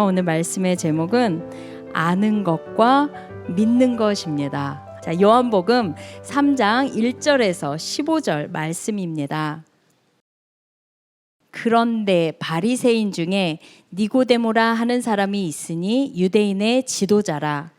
오늘 말씀의 제목은 아는 것과 믿는 것입니다. 자, 요한복음 3장 1절에서 15절 말씀입니다. 그런데 바리새인 중에 니고데모라 하는 사람이 있으니 유대인의 지도자라.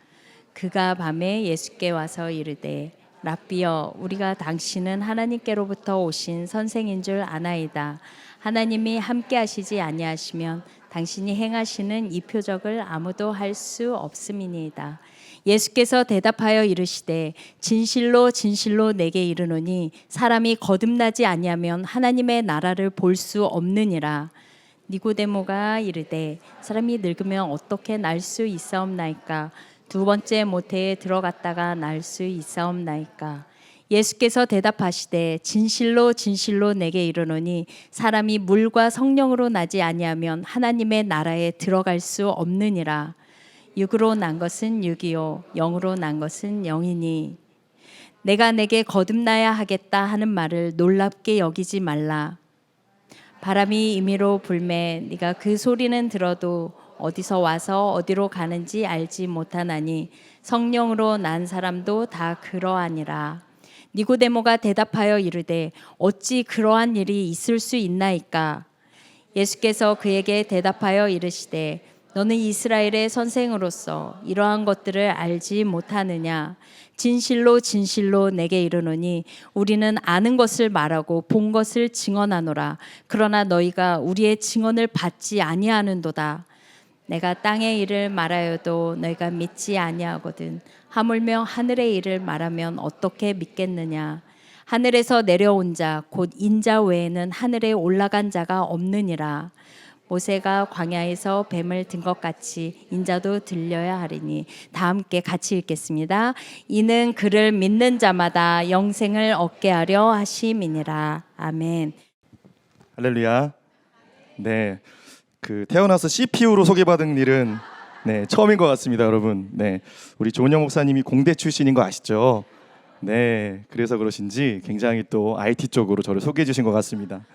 그가 밤에 예수께 와서 이르되 랍비여, 우리가 당신은 하나님께로부터 오신 선생인 줄 아나이다. 하나님이 함께 하시지 아니하시면 당신이 행하시는 이 표적을 아무도 할 수 없음이니이다. 예수께서 대답하여 이르시되 진실로 진실로 내게 이르노니 사람이 거듭나지 아니하면 하나님의 나라를 볼 수 없느니라. 니고데모가 이르되 사람이 늙으면 어떻게 날 수 있사옵나이까? 두 번째 모태에 들어갔다가 날 수 있사옵나이까? 예수께서 대답하시되 진실로 진실로 내게 이르노니 사람이 물과 성령으로 나지 아니하면 하나님의 나라에 들어갈 수 없느니라. 육으로 난 것은 육이요 영으로 난 것은 영이니 내가 내게 거듭나야 하겠다 하는 말을 놀랍게 여기지 말라. 바람이 임의로 불매 네가 그 소리는 들어도 어디서 와서 어디로 가는지 알지 못하나니 성령으로 난 사람도 다 그러하니라. 니고데모가 대답하여 이르되 어찌 그러한 일이 있을 수 있나이까? 예수께서 그에게 대답하여 이르시되 너는 이스라엘의 선생으로서 이러한 것들을 알지 못하느냐? 진실로 진실로 내게 이르노니 우리는 아는 것을 말하고 본 것을 증언하노라. 그러나 너희가 우리의 증언을 받지 아니하는도다. 내가 땅의 일을 말하여도 너희가 믿지 아니하거든. 하물며 하늘의 일을 말하면 어떻게 믿겠느냐? 하늘에서 내려온 자 곧 인자 외에는 하늘에 올라간 자가 없느니라. 모세가 광야에서 뱀을 든 것 같이 인자도 들려야 하리니. 다 함께 같이 읽겠습니다. 이는 그를 믿는 자마다 영생을 얻게 하려 하심이니라. 아멘. 할렐루야. 네, 태어나서 CPU로 소개받은 일은 처음인 것 같습니다, 여러분. 우리 조은영 목사님이 공대 출신인 거 아시죠? 그래서 그러신지 굉장히 또 IT 쪽으로 저를 소개해 주신 것 같습니다.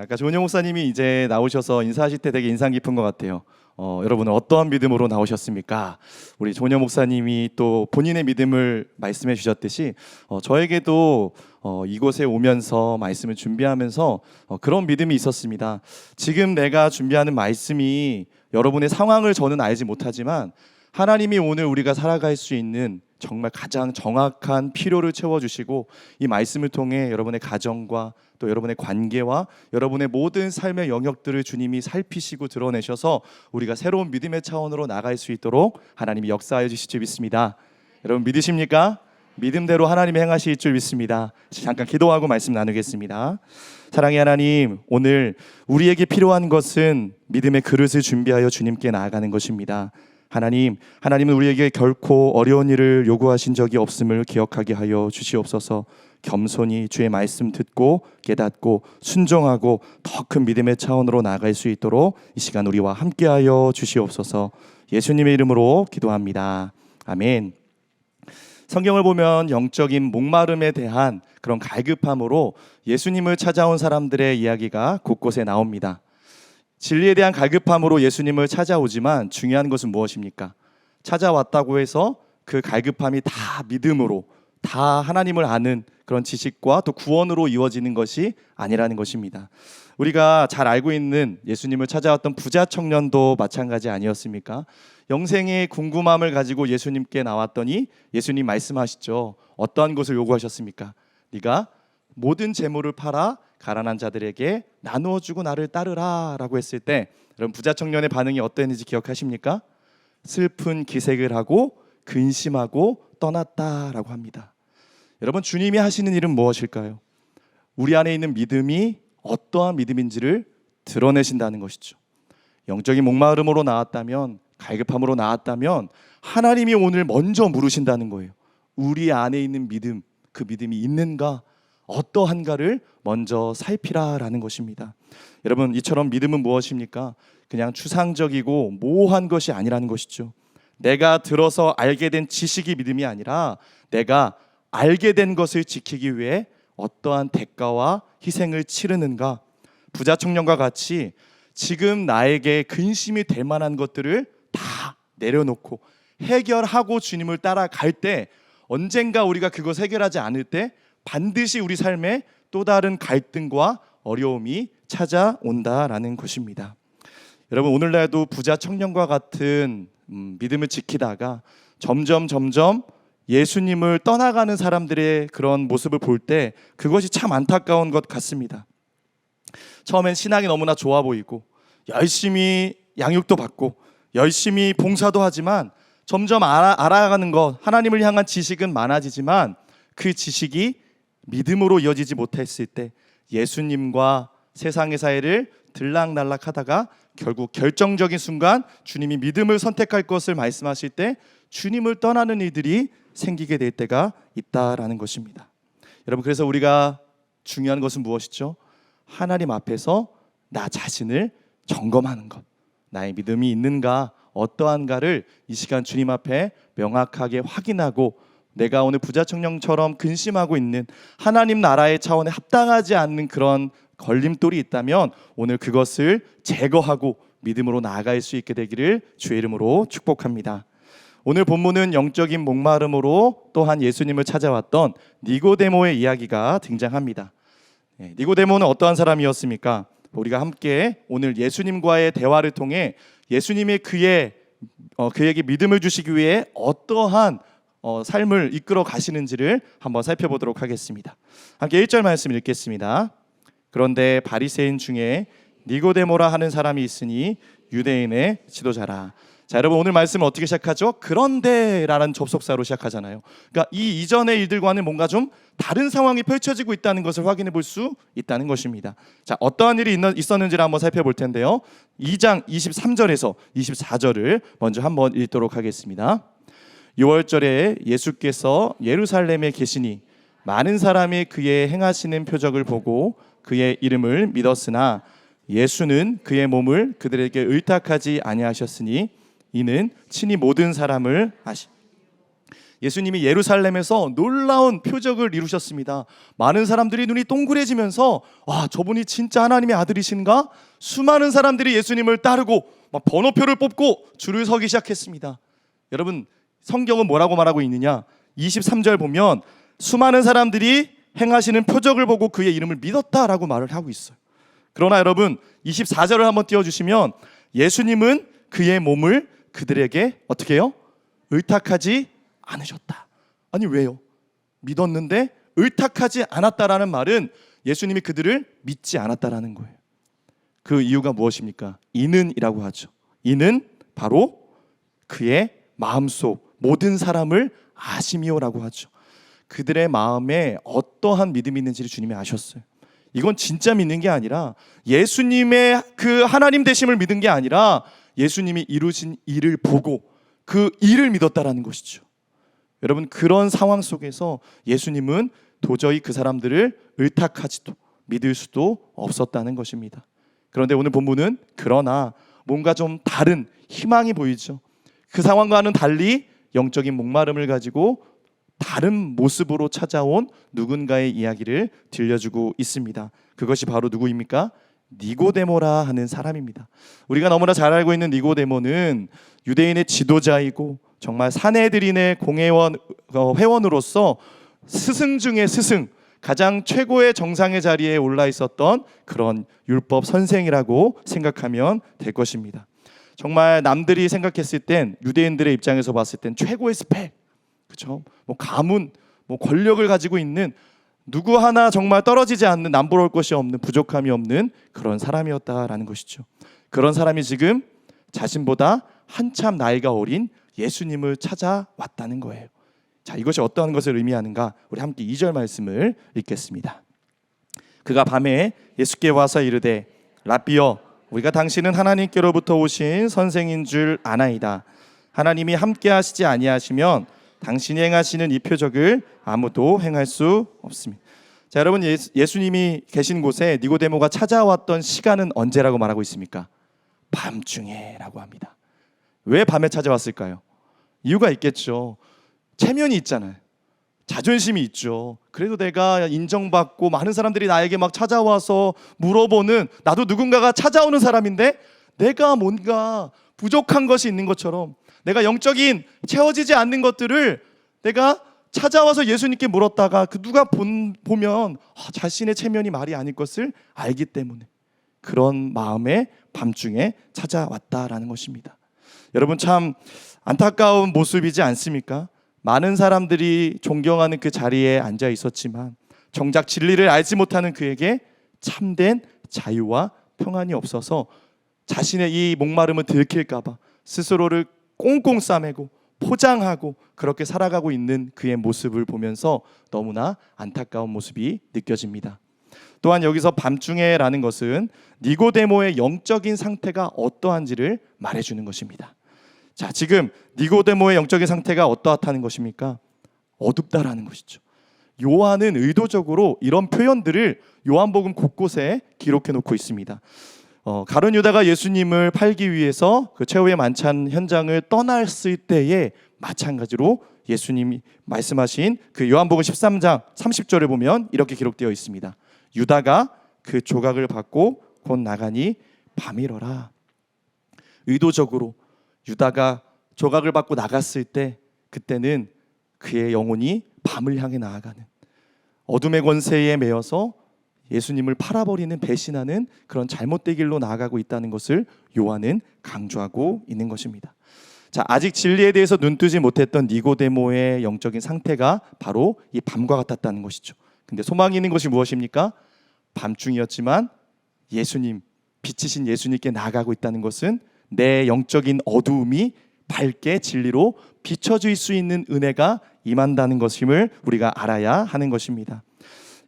아까 조은영 목사님이 이제 나오셔서 인사하실 때 되게 인상 깊은 것 같아요. 여러분은 어떠한 믿음으로 나오셨습니까? 우리 조은영 목사님이 또 본인의 믿음을 말씀해 주셨듯이 저에게도 이곳에 오면서 말씀을 준비하면서 그런 믿음이 있었습니다. 지금 내가 준비하는 말씀이 여러분의 상황을 저는 알지 못하지만 하나님이 오늘 우리가 살아갈 수 있는 정말 가장 정확한 필요를 채워주시고 이 말씀을 통해 여러분의 가정과 또 여러분의 관계와 여러분의 모든 삶의 영역들을 주님이 살피시고 드러내셔서 우리가 새로운 믿음의 차원으로 나갈 수 있도록 하나님이 역사하여 주실 줄 믿습니다. 여러분 믿으십니까? 믿음대로 하나님이 행하실 줄 믿습니다. 잠깐 기도하고 말씀 나누겠습니다. 사랑의 하나님, 오늘 우리에게 필요한 것은 믿음의 그릇을 준비하여 주님께 나아가는 것입니다. 하나님은 우리에게 결코 어려운 일을 요구하신 적이 없음을 기억하게 하여 주시옵소서. 겸손히 주의 말씀 듣고 깨닫고 순종하고 더 큰 믿음의 차원으로 나아갈 수 있도록 이 시간 우리와 함께하여 주시옵소서. 예수님의 이름으로 기도합니다. 아멘. 성경을 보면 영적인 목마름에 대한 그런 갈급함으로 예수님을 찾아온 사람들의 이야기가 곳곳에 나옵니다. 진리에 대한 갈급함으로 예수님을 찾아오지만 중요한 것은 무엇입니까? 찾아왔다고 해서 그 갈급함이 다 믿음으로, 다 하나님을 아는 그런 지식과 또 구원으로 이루어지는 것이 아니라는 것입니다. 우리가 잘 알고 있는 예수님을 찾아왔던 부자 청년도 마찬가지 아니었습니까? 영생의 궁금함을 가지고 예수님께 나왔더니 예수님 말씀하시죠. 어떠한 것을 요구하셨습니까? 네가 모든 재물을 팔아 가난한 자들에게 나누어 주고 나를 따르라 라고 했을 때 여러분 부자 청년의 반응이 어땠는지 기억하십니까? 슬픈 기색을 하고 근심하고 떠났다라고 합니다. 여러분 주님이 하시는 일은 무엇일까요? 우리 안에 있는 믿음이 어떠한 믿음인지를 드러내신다는 것이죠. 영적인 목마름으로 나왔다면, 갈급함으로 나왔다면 하나님이 오늘 먼저 물으신다는 거예요. 우리 안에 있는 믿음, 그 믿음이 있는가, 어떠한가를 먼저 살피라라는 것입니다. 여러분 이처럼 믿음은 무엇입니까? 그냥 추상적이고 모호한 것이 아니라는 것이죠. 내가 들어서 알게 된 지식이 믿음이 아니라 내가 알게 된 것을 지키기 위해 어떠한 대가와 희생을 치르는가. 부자 청년과 같이 지금 나에게 근심이 될 만한 것들을 다 내려놓고 해결하고 주님을 따라갈 때, 언젠가 우리가 그것 해결하지 않을 때 반드시 우리 삶에 또 다른 갈등과 어려움이 찾아온다라는 것입니다. 여러분, 오늘날도 부자 청년과 같은 믿음을 지키다가 점점 예수님을 떠나가는 사람들의 그런 모습을 볼 때 그것이 참 안타까운 것 같습니다. 처음엔 신앙이 너무나 좋아 보이고 열심히 양육도 받고 열심히 봉사도 하지만 점점 알아가는 것, 하나님을 향한 지식은 많아지지만 그 지식이 믿음으로 이어지지 못했을 때 예수님과 세상의 사이를 들락날락하다가 결국 결정적인 순간 주님이 믿음을 선택할 것을 말씀하실 때 주님을 떠나는 일들이 생기게 될 때가 있다라는 것입니다. 여러분, 그래서 우리가 중요한 것은 무엇이죠? 하나님 앞에서 나 자신을 점검하는 것, 나의 믿음이 있는가 어떠한가를 이 시간 주님 앞에 명확하게 확인하고, 내가 오늘 부자 청년처럼 근심하고 있는 하나님 나라의 차원에 합당하지 않는 그런 걸림돌이 있다면 오늘 그것을 제거하고 믿음으로 나아갈 수 있게 되기를 주의 이름으로 축복합니다. 오늘 본문은 영적인 목마름으로 또한 예수님을 찾아왔던 니고데모의 이야기가 등장합니다. 니고데모는 어떠한 사람이었습니까? 우리가 함께 오늘 예수님과의 대화를 통해 예수님이 그에게 믿음을 주시기 위해 어떠한 삶을 이끌어 가시는지를 한번 살펴보도록 하겠습니다. 함께 1절 말씀 읽겠습니다. 그런데 바리새인 중에 니고데모라 하는 사람이 있으니 유대인의 지도자라. 자, 여러분, 오늘 말씀을 어떻게 시작하죠? 그런데라는 접속사로 시작하잖아요. 그러니까 이 이전의 일들과는 뭔가 좀 다른 상황이 펼쳐지고 있다는 것을 확인해 볼 수 있다는 것입니다. 자, 어떠한 일이 있었는지를 한번 살펴볼 텐데요. 2장 23절에서 24절을 먼저 한번 읽도록 하겠습니다. 6월절에 예수께서 예루살렘에 계시니 많은 사람이 그의 행하시는 표적을 보고 그의 이름을 믿었으나 예수는 그의 몸을 그들에게 의탁하지 아니하셨으니 이는 친히 모든 사람을 예수님이 예루살렘에서 놀라운 표적을 이루셨습니다. 많은 사람들이 눈이 동그래지면서 와, 저분이 진짜 하나님의 아들이신가? 수많은 사람들이 예수님을 따르고 막 번호표를 뽑고 줄을 서기 시작했습니다. 여러분, 성경은 뭐라고 말하고 있느냐? 23절 보면 수많은 사람들이 행하시는 표적을 보고 그의 이름을 믿었다라고 말을 하고 있어요. 그러나 여러분, 24절을 한번 띄워주시면 예수님은 그의 몸을 그들에게 어떻게 해요? 의탁하지 않으셨다. 아니, 왜요? 믿었는데 의탁하지 않았다라는 말은 예수님이 그들을 믿지 않았다라는 거예요. 그 이유가 무엇입니까? 이는이라고 하죠. 이는 바로 그의 마음속 모든 사람을 아심이요라고 하죠. 그들의 마음에 어떠한 믿음이 있는지를 주님이 아셨어요. 이건 진짜 믿는 게 아니라 예수님의 그 하나님 되심을 믿은 게 아니라 예수님이 이루신 일을 보고 그 일을 믿었다라는 것이죠. 여러분, 그런 상황 속에서 예수님은 도저히 그 사람들을 의탁하지도 믿을 수도 없었다는 것입니다. 그런데 오늘 본문은 그러나 뭔가 좀 다른 희망이 보이죠. 그 상황과는 달리 영적인 목마름을 가지고 다른 모습으로 찾아온 누군가의 이야기를 들려주고 있습니다. 그것이 바로 누구입니까? 니고데모라 하는 사람입니다. 우리가 너무나 잘 알고 있는 니고데모는 유대인의 지도자이고 정말 사내들인의 회원으로서 스승 중의 스승, 가장 최고의 정상의 자리에 올라 있었던 그런 율법 선생이라고 생각하면 될 것입니다. 정말 남들이 생각했을 땐, 유대인들의 입장에서 봤을 땐 최고의 스펙, 그렇죠? 가문, 권력을 가지고 있는 누구 하나 정말 떨어지지 않는, 남부러울 것이 없는, 부족함이 없는 그런 사람이었다라는 것이죠. 그런 사람이 지금 자신보다 한참 나이가 어린 예수님을 찾아왔다는 거예요. 자, 이것이 어떠한 것을 의미하는가? 우리 함께 2절 말씀을 읽겠습니다. 그가 밤에 예수께 와서 이르되 라삐여, 우리가 당신은 하나님께로부터 오신 선생인 줄 아나이다. 하나님이 함께 하시지 아니하시면 당신이 행하시는 이 표적을 아무도 행할 수 없습니다. 자, 여러분, 예수님이 계신 곳에 니고데모가 찾아왔던 시간은 언제라고 말하고 있습니까? 밤중에라고 합니다. 왜 밤에 찾아왔을까요? 이유가 있겠죠. 체면이 있잖아요. 자존심이 있죠. 그래도 내가 인정받고 많은 사람들이 나에게 막 찾아와서 물어보는, 나도 누군가가 찾아오는 사람인데 내가 뭔가 부족한 것이 있는 것처럼, 내가 영적인 채워지지 않는 것들을 내가 찾아와서 예수님께 물었다가 그 누가 보면 자신의 체면이 말이 아닐 것을 알기 때문에 그런 마음에 밤중에 찾아왔다라는 것입니다. 여러분, 참 안타까운 모습이지 않습니까? 많은 사람들이 존경하는 그 자리에 앉아 있었지만 정작 진리를 알지 못하는 그에게 참된 자유와 평안이 없어서 자신의 이 목마름을 들킬까 봐 스스로를 꽁꽁 싸매고 포장하고 그렇게 살아가고 있는 그의 모습을 보면서 너무나 안타까운 모습이 느껴집니다. 또한 여기서 밤중에라는 것은 니고데모의 영적인 상태가 어떠한지를 말해주는 것입니다. 자, 지금 니고데모의 영적인 상태가 어떠하다는 것입니까? 어둡다라는 것이죠. 요한은 의도적으로 이런 표현들을 요한복음 곳곳에 기록해 놓고 있습니다. 가룟 유다가 예수님을 팔기 위해서 그 최후의 만찬 현장을 떠났을 때에 마찬가지로 예수님이 말씀하신 그 요한복음 13장 30절을 보면 이렇게 기록되어 있습니다. 유다가 그 조각을 받고 곧 나가니 밤이러라. 의도적으로 유다가 조각을 받고 나갔을 때 그때는 그의 영혼이 밤을 향해 나아가는, 어둠의 권세에 매여서 예수님을 팔아버리는, 배신하는 그런 잘못된 길로 나아가고 있다는 것을 요한은 강조하고 있는 것입니다. 자, 아직 진리에 대해서 눈뜨지 못했던 니고데모의 영적인 상태가 바로 이 밤과 같았다는 것이죠. 근데 소망이 있는 것이 무엇입니까? 밤중이었지만 예수님, 빛이신 예수님께 나아가고 있다는 것은 내 영적인 어두움이 밝게 진리로 비춰질 수 있는 은혜가 임한다는 것임을 우리가 알아야 하는 것입니다.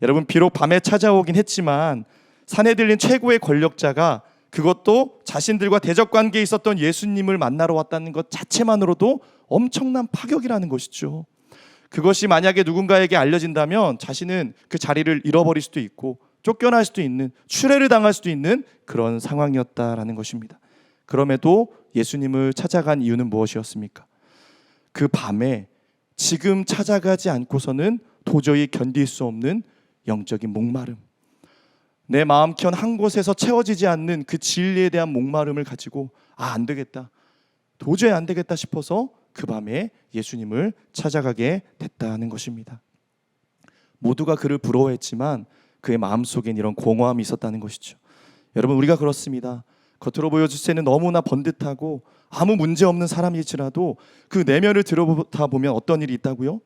여러분, 비록 밤에 찾아오긴 했지만 산에 들린 최고의 권력자가, 그것도 자신들과 대적 관계에 있었던 예수님을 만나러 왔다는 것 자체만으로도 엄청난 파격이라는 것이죠. 그것이 만약에 누군가에게 알려진다면 자신은 그 자리를 잃어버릴 수도 있고 쫓겨날 수도 있는, 추례를 당할 수도 있는 그런 상황이었다라는 것입니다. 그럼에도 예수님을 찾아간 이유는 무엇이었습니까? 그 밤에 지금 찾아가지 않고서는 도저히 견딜 수 없는 영적인 목마름, 내 마음편 한 곳에서 채워지지 않는 그 진리에 대한 목마름을 가지고 안 되겠다, 도저히 안 되겠다 싶어서 그 밤에 예수님을 찾아가게 됐다는 것입니다. 모두가 그를 부러워했지만 그의 마음속엔 이런 공허함이 있었다는 것이죠. 여러분, 우리가 그렇습니다. 겉으로 보여줄 때는 너무나 번듯하고 아무 문제 없는 사람일지라도 그 내면을 들여다 보면 어떤 일이 있다고요?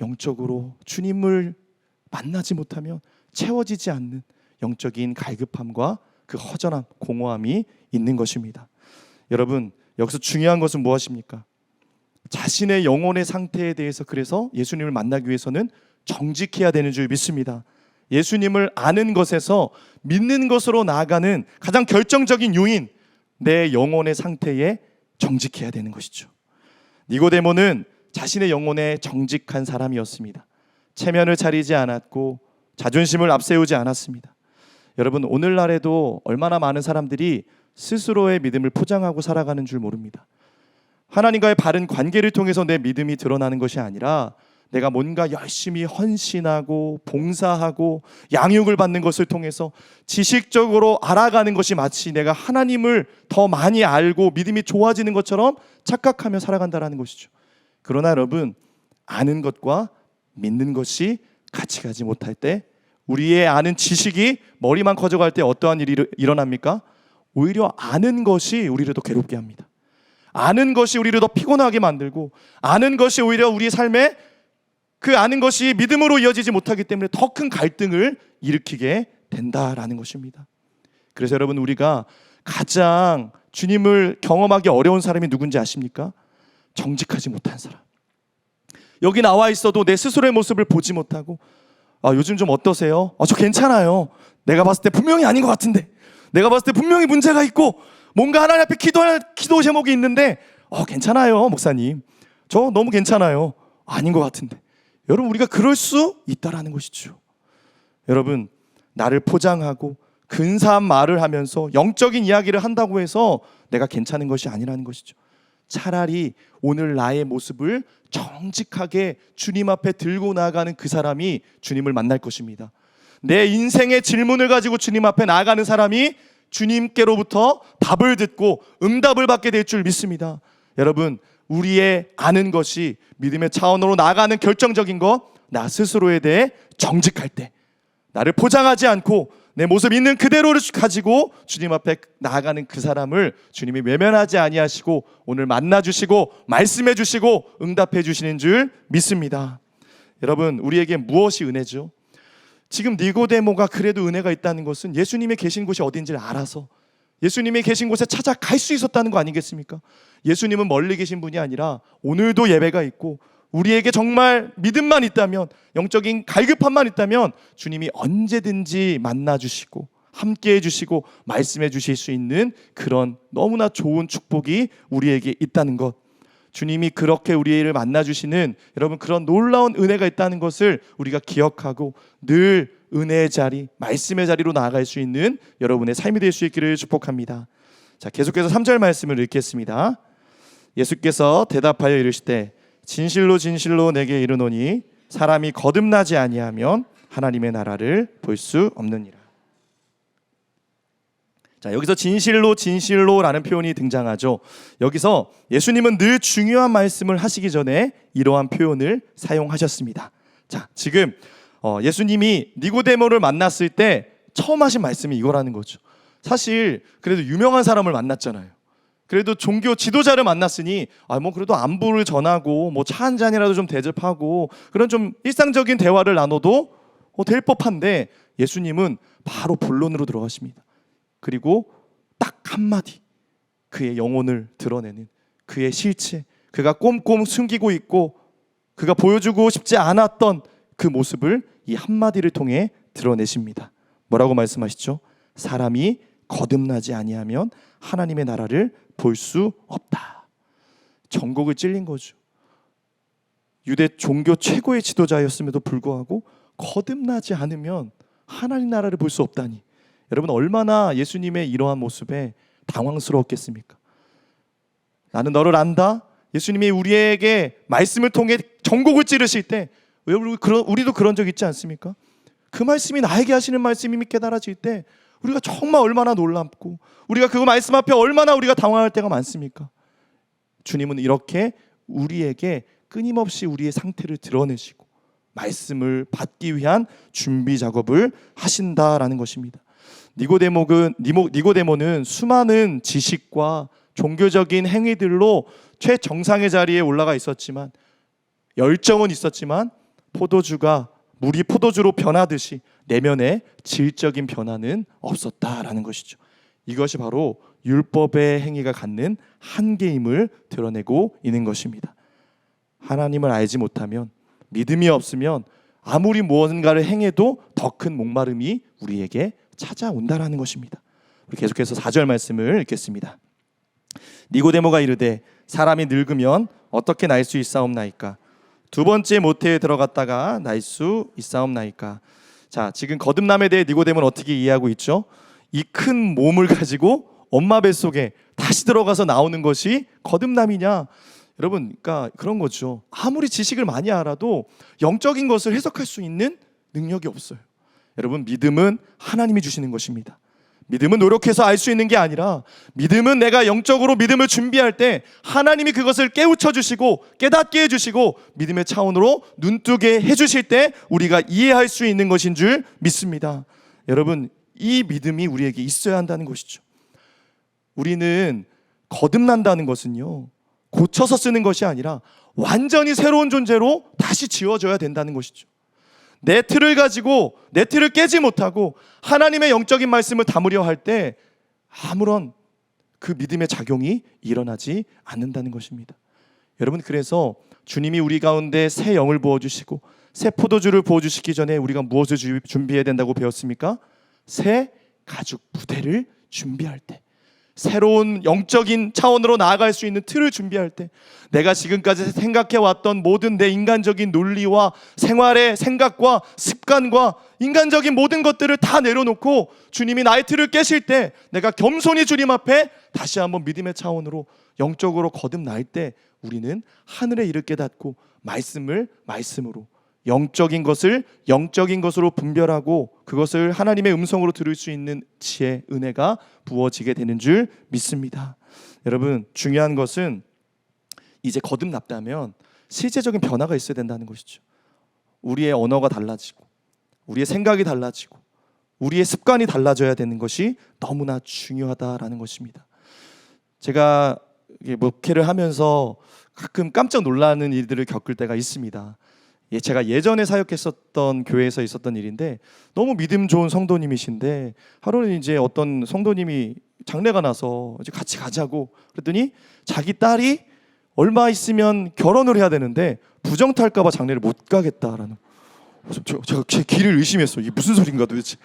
영적으로 주님을 만나지 못하면 채워지지 않는 영적인 갈급함과 그 허전함, 공허함이 있는 것입니다. 여러분, 여기서 중요한 것은 무엇입니까? 자신의 영혼의 상태에 대해서, 그래서 예수님을 만나기 위해서는 정직해야 되는 줄 믿습니다. 예수님을 아는 것에서 믿는 것으로 나아가는 가장 결정적인 요인, 내 영혼의 상태에 정직해야 되는 것이죠. 니고데모는 자신의 영혼에 정직한 사람이었습니다. 체면을 차리지 않았고 자존심을 앞세우지 않았습니다. 여러분, 오늘날에도 얼마나 많은 사람들이 스스로의 믿음을 포장하고 살아가는 줄 모릅니다. 하나님과의 바른 관계를 통해서 내 믿음이 드러나는 것이 아니라 내가 뭔가 열심히 헌신하고 봉사하고 양육을 받는 것을 통해서 지식적으로 알아가는 것이 마치 내가 하나님을 더 많이 알고 믿음이 좋아지는 것처럼 착각하며 살아간다는 것이죠. 그러나 여러분, 아는 것과 믿는 것이 같이 가지 못할 때, 우리의 아는 지식이 머리만 커져갈 때 어떠한 일이 일어납니까? 오히려 아는 것이 우리를 더 괴롭게 합니다. 아는 것이 우리를 더 피곤하게 만들고, 아는 것이 오히려 우리의 삶에, 그 아는 것이 믿음으로 이어지지 못하기 때문에 더 큰 갈등을 일으키게 된다라는 것입니다. 그래서 여러분, 우리가 가장 주님을 경험하기 어려운 사람이 누군지 아십니까? 정직하지 못한 사람. 여기 나와 있어도 내 스스로의 모습을 보지 못하고, 요즘 좀 어떠세요? 저 괜찮아요. 내가 봤을 때 분명히 아닌 것 같은데, 내가 봤을 때 분명히 문제가 있고 뭔가 하나님 앞에 기도 제목이 있는데 괜찮아요 목사님, 저 너무 괜찮아요. 아닌 것 같은데. 여러분, 우리가 그럴 수 있다라는 것이죠. 여러분, 나를 포장하고 근사한 말을 하면서 영적인 이야기를 한다고 해서 내가 괜찮은 것이 아니라는 것이죠. 차라리 오늘 나의 모습을 정직하게 주님 앞에 들고 나아가는 그 사람이 주님을 만날 것입니다. 내 인생의 질문을 가지고 주님 앞에 나아가는 사람이 주님께로부터 답을 듣고 응답을 받게 될 줄 믿습니다. 여러분, 우리의 아는 것이 믿음의 차원으로 나아가는 결정적인 것, 나 스스로에 대해 정직할 때, 나를 포장하지 않고 내 모습 있는 그대로를 가지고 주님 앞에 나아가는 그 사람을 주님이 외면하지 아니하시고 오늘 만나주시고 말씀해주시고 응답해주시는 줄 믿습니다. 여러분, 우리에게 무엇이 은혜죠? 지금 니고데모가 그래도 은혜가 있다는 것은 예수님이 계신 곳이 어딘지를 알아서 예수님이 계신 곳에 찾아갈 수 있었다는 거 아니겠습니까? 예수님은 멀리 계신 분이 아니라 오늘도 예배가 있고 우리에게 정말 믿음만 있다면, 영적인 갈급함만 있다면 주님이 언제든지 만나주시고 함께해 주시고 말씀해 주실 수 있는 그런 너무나 좋은 축복이 우리에게 있다는 것, 주님이 그렇게 우리를 만나주시는 여러분 그런 놀라운 은혜가 있다는 것을 우리가 기억하고 늘 은혜의 자리, 말씀의 자리로 나아갈 수 있는 여러분의 삶이 될 수 있기를 축복합니다. 자, 계속해서 3절 말씀을 읽겠습니다. 예수께서 대답하여 이르시되 진실로 진실로 내게 이르노니 사람이 거듭나지 아니하면 하나님의 나라를 볼 수 없느니라. 자, 여기서 진실로 진실로라는 표현이 등장하죠. 여기서 예수님은 늘 중요한 말씀을 하시기 전에 이러한 표현을 사용하셨습니다. 자, 지금 예수님이 니고데모를 만났을 때 처음 하신 말씀이 이거라는 거죠. 사실 그래도 유명한 사람을 만났잖아요. 그래도 종교 지도자를 만났으니 뭐 그래도 안부를 전하고 뭐 차 한 잔이라도 좀 대접하고 그런 좀 일상적인 대화를 나눠도 될 법한데 예수님은 바로 본론으로 들어가십니다. 그리고 딱 한마디, 그의 영혼을 드러내는 그의 실체, 그가 꼼꼼 숨기고 있고 그가 보여주고 싶지 않았던 그 모습을 이 한마디를 통해 드러내십니다. 뭐라고 말씀하시죠? 사람이 거듭나지 아니하면 하나님의 나라를 볼 수 없다. 전곡을 찔린 거죠. 유대 종교 최고의 지도자였음에도 불구하고 거듭나지 않으면 하나님 나라를 볼 수 없다니, 여러분 얼마나 예수님의 이러한 모습에 당황스러웠겠습니까? 나는 너를 안다. 예수님이 우리에게 말씀을 통해 전곡을 찌르실 때 우리도 그런 적 있지 않습니까? 그 말씀이 나에게 하시는 말씀임이 깨달아질 때 우리가 정말 얼마나 놀랍고 우리가 그 말씀 앞에 얼마나 우리가 당황할 때가 많습니까? 주님은 이렇게 우리에게 끊임없이 우리의 상태를 드러내시고 말씀을 받기 위한 준비 작업을 하신다라는 것입니다. 니고데모는 수많은 지식과 종교적인 행위들로 최정상의 자리에 올라가 있었지만, 열정은 있었지만 물이 포도주로 변하듯이 내면에 질적인 변화는 없었다라는 것이죠. 이것이 바로 율법의 행위가 갖는 한계임을 드러내고 있는 것입니다. 하나님을 알지 못하면, 믿음이 없으면 아무리 무언가를 행해도 더 큰 목마름이 우리에게 찾아온다라는 것입니다. 우리 계속해서 4절 말씀을 읽겠습니다. 니고데모가 이르되 사람이 늙으면 어떻게 날 수 있사옵나이까? 두 번째 모태에 들어갔다가 날 수 있사옵나이까? 자, 지금 거듭남에 대해 니고데모는 어떻게 이해하고 있죠? 이 큰 몸을 가지고 엄마 뱃속에 다시 들어가서 나오는 것이 거듭남이냐? 여러분, 그러니까 그런 거죠. 아무리 지식을 많이 알아도 영적인 것을 해석할 수 있는 능력이 없어요. 여러분, 믿음은 하나님이 주시는 것입니다. 믿음은 노력해서 알 수 있는 게 아니라, 믿음은 내가 영적으로 믿음을 준비할 때 하나님이 그것을 깨우쳐 주시고 깨닫게 해주시고 믿음의 차원으로 눈뜨게 해주실 때 우리가 이해할 수 있는 것인 줄 믿습니다. 여러분, 이 믿음이 우리에게 있어야 한다는 것이죠. 우리는 거듭난다는 것은요, 고쳐서 쓰는 것이 아니라 완전히 새로운 존재로 다시 지어져야 된다는 것이죠. 내 틀을 가지고 내 틀을 깨지 못하고 하나님의 영적인 말씀을 담으려 할 때 아무런 그 믿음의 작용이 일어나지 않는다는 것입니다. 여러분, 그래서 주님이 우리 가운데 새 영을 부어주시고 새 포도주를 부어주시기 전에 우리가 무엇을 준비해야 된다고 배웠습니까? 새 가죽 부대를 준비할 때, 새로운 영적인 차원으로 나아갈 수 있는 틀을 준비할 때, 내가 지금까지 생각해왔던 모든 내 인간적인 논리와 생활의 생각과 습관과 인간적인 모든 것들을 다 내려놓고 주님이 나의 틀을 깨실 때, 내가 겸손히 주님 앞에 다시 한번 믿음의 차원으로 영적으로 거듭날 때, 우리는 하늘의 일을 깨닫고 말씀을 말씀으로, 영적인 것을 영적인 것으로 분별하고 그것을 하나님의 음성으로 들을 수 있는 지혜, 은혜가 부어지게 되는 줄 믿습니다. 여러분, 중요한 것은 이제 거듭났다면 실제적인 변화가 있어야 된다는 것이죠. 우리의 언어가 달라지고 우리의 생각이 달라지고 우리의 습관이 달라져야 되는 것이 너무나 중요하다라는 것입니다. 제가 목회를 하면서 가끔 깜짝 놀라는 일들을 겪을 때가 있습니다. 제가 예전에 사역했었던 교회에서 있었던 일인데, 너무 믿음 좋은 성도님이신데 하루는 이제 어떤 성도님이 장례가 나서 이제 같이 가자고 그랬더니 자기 딸이 얼마 있으면 결혼을 해야 되는데 부정 탈까 봐 장례를 못 가겠다라는. 제가 제 귀를 의심했어요. 이게 무슨 소린가 도대체.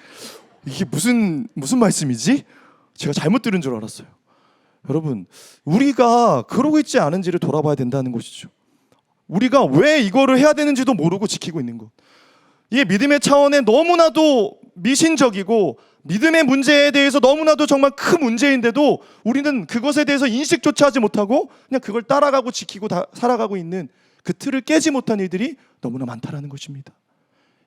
이게 무슨 말씀이지? 제가 잘못 들은 줄 알았어요. 여러분, 우리가 그러고 있지 않은지를 돌아봐야 된다는 것이죠. 우리가 왜 이거를 해야 되는지도 모르고 지키고 있는 것. 이게 믿음의 차원에 너무나도 미신적이고 믿음의 문제에 대해서 너무나도 정말 큰 문제인데도 우리는 그것에 대해서 인식조차 하지 못하고 그냥 그걸 따라가고 지키고 살아가고 있는 그 틀을 깨지 못한 일들이 너무나 많다라는 것입니다.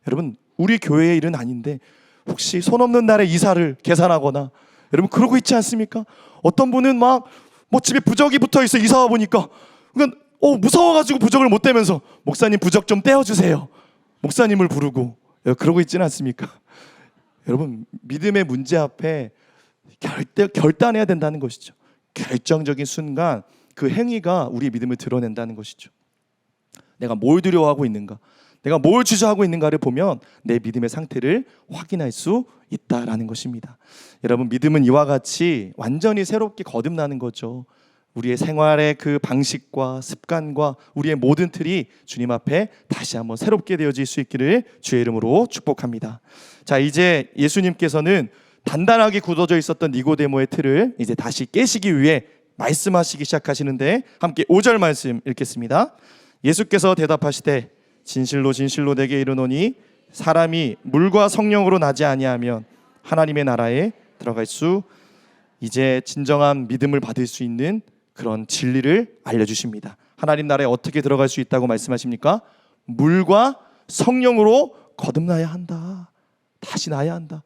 여러분, 우리 교회의 일은 아닌데 혹시 손 없는 날에 이사를 계산하거나, 여러분 그러고 있지 않습니까? 어떤 분은 막 집에 부적이 붙어 있어, 이사 와 보니까. 그러니까 무서워가지고 부적을 못 떼면서 목사님 부적 좀 떼어주세요, 목사님을 부르고. 그러고 있지는 않습니까? 여러분, 믿음의 문제 앞에 결단해야 된다는 것이죠. 결정적인 순간 그 행위가 우리의 믿음을 드러낸다는 것이죠. 내가 뭘 두려워하고 있는가, 내가 뭘 주저하고 있는가를 보면 내 믿음의 상태를 확인할 수 있다라는 것입니다. 여러분, 믿음은 이와 같이 완전히 새롭게 거듭나는 거죠. 우리의 생활의 그 방식과 습관과 우리의 모든 틀이 주님 앞에 다시 한번 새롭게 되어질 수 있기를 주의 이름으로 축복합니다. 자, 이제 예수님께서는 단단하게 굳어져 있었던 니고데모의 틀을 이제 다시 깨시기 위해 말씀하시기 시작하시는데, 함께 5절 말씀 읽겠습니다. 예수께서 대답하시되 진실로 진실로 내게 이르노니 사람이 물과 성령으로 나지 아니하면 하나님의 나라에 들어갈 수. 이제 진정한 믿음을 받을 수 있는 그런 진리를 알려주십니다. 하나님 나라에 어떻게 들어갈 수 있다고 말씀하십니까? 물과 성령으로 거듭나야 한다. 다시 나야 한다.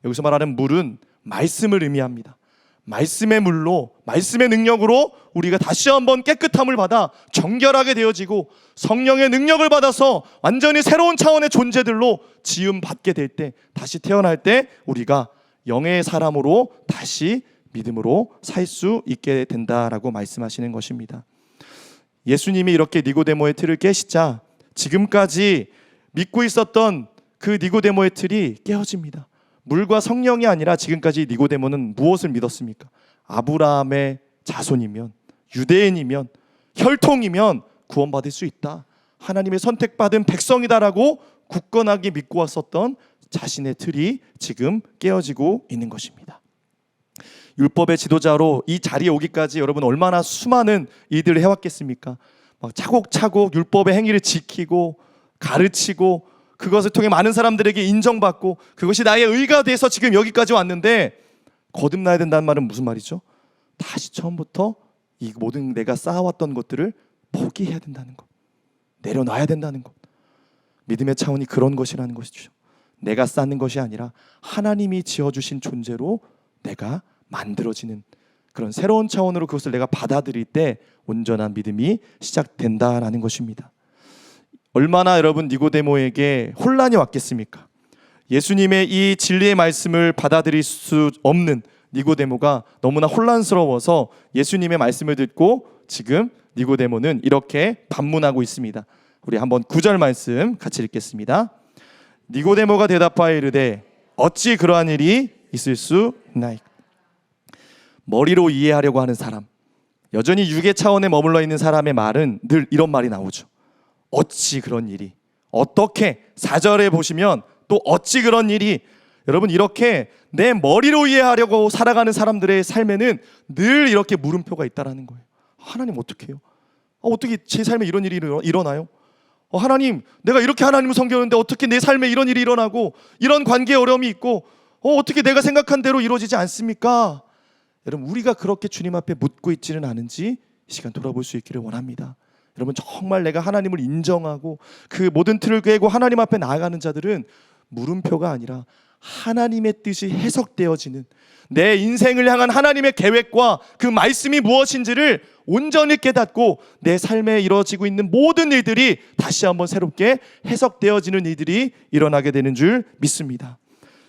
여기서 말하는 물은 말씀을 의미합니다. 말씀의 물로, 말씀의 능력으로 우리가 다시 한번 깨끗함을 받아 정결하게 되어지고 성령의 능력을 받아서 완전히 새로운 차원의 존재들로 지음 받게 될 때, 다시 태어날 때 우리가 영의 사람으로 다시 믿음으로 살 수 있게 된다라고 말씀하시는 것입니다. 예수님이 이렇게 니고데모의 틀을 깨시자 지금까지 믿고 있었던 그 니고데모의 틀이 깨어집니다. 물과 성령이 아니라 지금까지 니고데모는 무엇을 믿었습니까? 아브라함의 자손이면, 유대인이면, 혈통이면 구원받을 수 있다, 하나님의 선택받은 백성이다라고 굳건하게 믿고 왔었던 자신의 틀이 지금 깨어지고 있는 것입니다. 율법의 지도자로 이 자리에 오기까지 여러분 얼마나 수많은 일들을 해왔겠습니까? 막 차곡차곡 율법의 행위를 지키고 가르치고 그것을 통해 많은 사람들에게 인정받고 그것이 나의 의가 돼서 지금 여기까지 왔는데, 거듭나야 된다는 말은 무슨 말이죠? 다시 처음부터 이 모든 내가 쌓아왔던 것들을 포기해야 된다는 것, 내려놔야 된다는 것. 믿음의 차원이 그런 것이라는 것이죠. 내가 쌓는 것이 아니라 하나님이 지어주신 존재로 내가 만들어지는 그런 새로운 차원으로 그것을 내가 받아들일 때 온전한 믿음이 시작된다라는 것입니다. 얼마나 여러분 니고데모에게 혼란이 왔겠습니까? 예수님의 이 진리의 말씀을 받아들일 수 없는 니고데모가 너무나 혼란스러워서 예수님의 말씀을 듣고 지금 니고데모는 이렇게 반문하고 있습니다. 우리 한번 9절 말씀 같이 읽겠습니다. 니고데모가 대답하여 이르되 어찌 그러한 일이 있을 수 있나이까? 머리로 이해하려고 하는 사람, 여전히 육의 차원에 머물러 있는 사람의 말은 늘 이런 말이 나오죠. 어찌 그런 일이, 어떻게, 4절에 보시면 또 어찌 그런 일이, 여러분, 이렇게 내 머리로 이해하려고 살아가는 사람들의 삶에는 늘 이렇게 물음표가 있다라는 거예요. 하나님 어떻게 해요? 어떻게 제 삶에 이런 일이 일어나요? 하나님, 내가 이렇게 하나님을 섬겼는데 어떻게 내 삶에 이런 일이 일어나고 이런 관계에 어려움이 있고 어떻게 내가 생각한 대로 이루어지지 않습니까? 여러분, 우리가 그렇게 주님 앞에 묻고 있지는 않은지 이 시간 돌아볼 수 있기를 원합니다. 여러분, 정말 내가 하나님을 인정하고 그 모든 틀을 깨고 하나님 앞에 나아가는 자들은 물음표가 아니라 하나님의 뜻이 해석되어지는, 내 인생을 향한 하나님의 계획과 그 말씀이 무엇인지를 온전히 깨닫고 내 삶에 이루어지고 있는 모든 일들이 다시 한번 새롭게 해석되어지는 일들이 일어나게 되는 줄 믿습니다.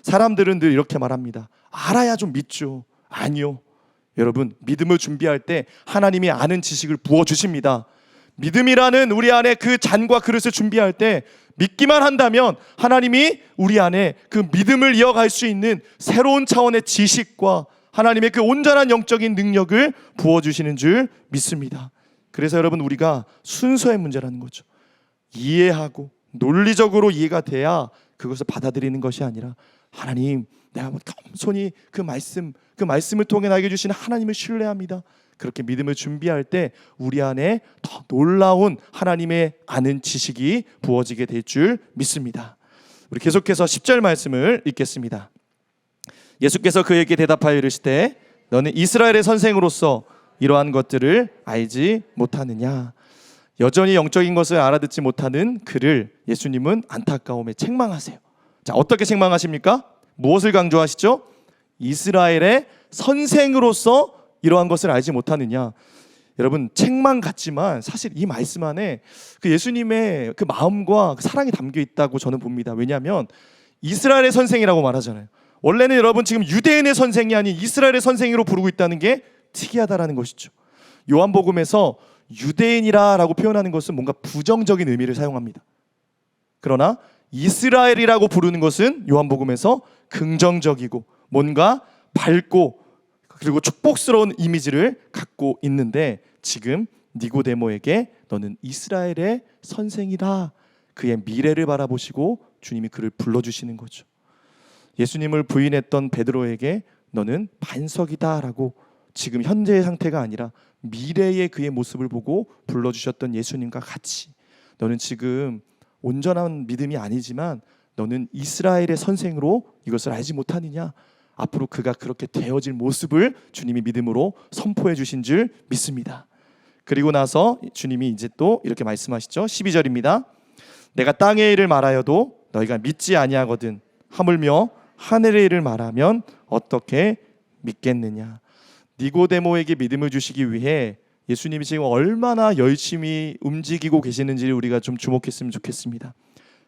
사람들은 늘 이렇게 말합니다. 알아야 좀 믿죠. 아니요. 여러분, 믿음을 준비할 때 하나님이 아는 지식을 부어주십니다. 믿음이라는 우리 안에 그 잔과 그릇을 준비할 때 믿기만 한다면 하나님이 우리 안에 그 믿음을 이어갈 수 있는 새로운 차원의 지식과 하나님의 그 온전한 영적인 능력을 부어주시는 줄 믿습니다. 그래서 여러분, 우리가 순서의 문제라는 거죠. 이해하고 논리적으로 이해가 돼야 그것을 받아들이는 것이 아니라, 하나님, 내가 겸손히 그 말씀을 통해 나에게 주시는 하나님을 신뢰합니다. 그렇게 믿음을 준비할 때 우리 안에 더 놀라운 하나님의 아는 지식이 부어지게 될 줄 믿습니다. 우리 계속해서 10절 말씀을 읽겠습니다. 예수께서 그에게 대답하여 이르시되 너는 이스라엘의 선생으로서 이러한 것들을 알지 못하느냐. 여전히 영적인 것을 알아듣지 못하는 그를 예수님은 안타까움에 책망하세요. 자, 어떻게 책망하십니까? 무엇을 강조하시죠? 이스라엘의 선생으로서 이러한 것을 알지 못하느냐. 여러분, 책망 같지만 사실 이 말씀 안에 그 예수님의 그 마음과 그 사랑이 담겨 있다고 저는 봅니다. 왜냐하면 이스라엘의 선생이라고 말하잖아요. 원래는 여러분 지금 유대인의 선생이 아닌 이스라엘의 선생으로 부르고 있다는 게 특이하다라는 것이죠. 요한복음에서 유대인이라고 표현하는 것은 뭔가 부정적인 의미를 사용합니다. 그러나 이스라엘이라고 부르는 것은 요한복음에서 긍정적이고 뭔가 밝고 그리고 축복스러운 이미지를 갖고 있는데, 지금 니고데모에게 너는 이스라엘의 선생이다, 그의 미래를 바라보시고 주님이 그를 불러주시는 거죠. 예수님을 부인했던 베드로에게 너는 반석이다라고, 지금 현재의 상태가 아니라 미래의 그의 모습을 보고 불러주셨던 예수님과 같이 너는 지금 온전한 믿음이 아니지만 너는 이스라엘의 선생으로 이것을 알지 못하느냐. 앞으로 그가 그렇게 되어질 모습을 주님이 믿음으로 선포해 주신 줄 믿습니다. 그리고 나서 주님이 이제 또 이렇게 말씀하시죠. 12절입니다. 내가 땅의 일을 말하여도 너희가 믿지 아니하거든 하물며 하늘의 일을 말하면 어떻게 믿겠느냐. 니고데모에게 믿음을 주시기 위해 예수님이 지금 얼마나 열심히 움직이고 계시는지를 우리가 좀 주목했으면 좋겠습니다.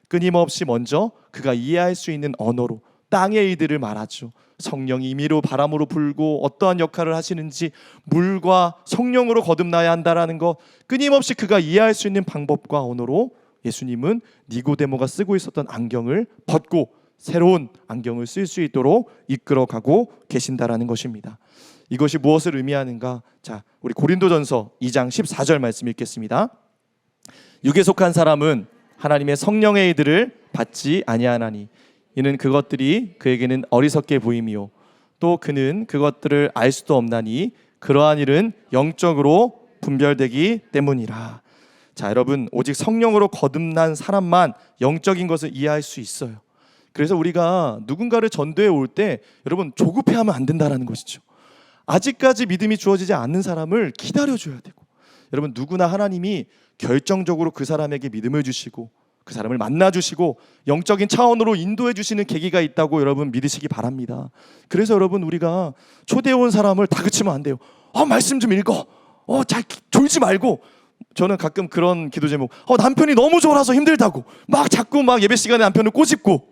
끊임없이 먼저 그가 이해할 수 있는 언어로 땅의 일들을 말하죠. 성령이 임의로 바람으로 불고 어떠한 역할을 하시는지, 물과 성령으로 거듭나야 한다라는 것, 끊임없이 그가 이해할 수 있는 방법과 언어로 예수님은 니고데모가 쓰고 있었던 안경을 벗고 새로운 안경을 쓸 수 있도록 이끌어가고 계신다라는 것입니다. 이것이 무엇을 의미하는가? 자, 우리 고린도전서 2장 14절 말씀 읽겠습니다. 육에 속한 사람은 하나님의 성령의 일들을 받지 아니하나니 이는 그것들이 그에게는 어리석게 보임이요 또 그는 그것들을 알 수도 없나니 그러한 일은 영적으로 분별되기 때문이라. 자, 여러분, 오직 성령으로 거듭난 사람만 영적인 것을 이해할 수 있어요. 그래서 우리가 누군가를 전도해 올 때 여러분 조급해하면 안 된다라는 것이죠. 아직까지 믿음이 주어지지 않는 사람을 기다려줘야 되고, 여러분 누구나 하나님이 결정적으로 그 사람에게 믿음을 주시고 그 사람을 만나주시고 영적인 차원으로 인도해 주시는 계기가 있다고 여러분 믿으시기 바랍니다. 그래서 여러분 우리가 초대해 온 사람을 다그치면 안 돼요. 말씀 좀 읽어. 잘 졸지 말고. 저는 가끔 그런 기도 제목, 남편이 너무 졸아서 힘들다고 자꾸 예배 시간에 남편을 꼬집고,